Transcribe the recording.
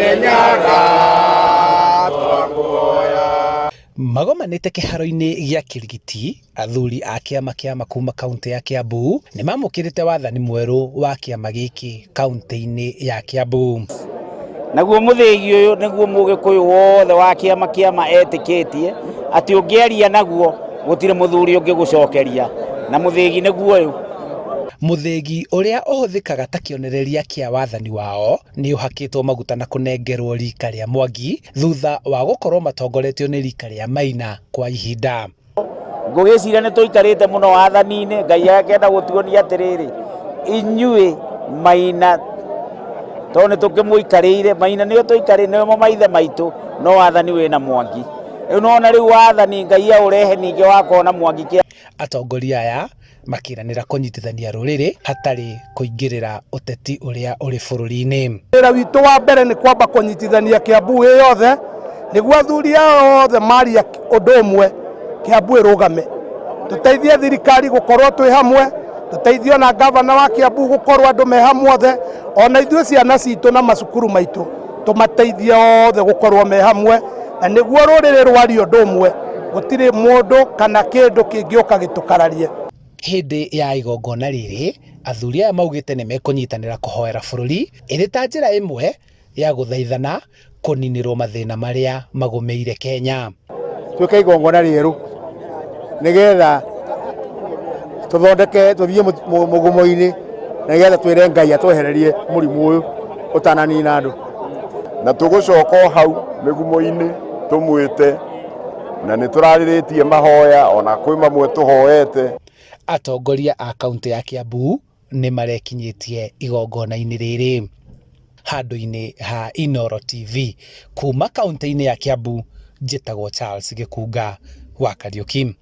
Kirinyaga twakuhoya. Magomanite kiharo-ini gia Kirigiti, athuri a kiama kia kuma kaunti ya Kiambu ni mamukirite wathani mweru wa kiama giki kaunti-ini ya Kiambu. Naguo muthigi uyu niguo mugikuyu wothe wa kiama etikitie ati ungiaria naguo gutire muthuri ungigucokeria na muthigi niguo uyu. Muthigi uria uhuthikaga ta kionereria kia wathani wao ni uhakitwo maguta na kunengerwo rika ria Mwangi thutha wa gukorwo matongoretio ni rika ria Maina kwa ihinda. Ngugicira ni tuikarite muno wathani-ini, Ngai akenda gutuonia atiriri inyui Maina to ni tukimuikarire Maina nio tuikarire nio maithe maitu, no wathani wina Mwangi. Unaona riu wathani Ngai aurehe ninge wakona Mwangi kia. Atongoria aya makiranira kunyitithania ruriri hatari kuingirira uteti uria uri bururi-ini. Wira witu wa mbere ni kwamba kunyitithania Kiambu yothe niguo athuri othe maria undu umwe Kiambu irugame. Tuteithie thirikari gukorwo twi hamwe, tuteithio na gavana wa Kiambu gukorwo andu me hamwe othe, ona ithuĩ ciana citu na macukuru maitu tumateithie othe gukorwo me hamwe, na niguo ruriri rwari undu umwe gutiri mundu kana kindu kingiuka gitukararie. Hindi ya igongona riri athuri aya maugite ni mekunyitanira kuhoera bururi iri ta njira imwe ya guthaithana kuninirwo mathina maria magumeire Kenya. Twike igongona rieru nigetha tuthondeke tuthie mugumo-ini nigetha twire Ngai atwehererie murimu uyu utananina andu, na tugucoka hau migumo-ini tumwite na niturariritie mahoya ona kwi mamwe tuhoete. Atongoria a kaunti ya Kiambu ni marekinyitie igongona-ini riri. Handu-ini ha Inooro TV kuma kaunti-ini ya Kiambu, njitagwo Charles Gikunga wa Kariuki.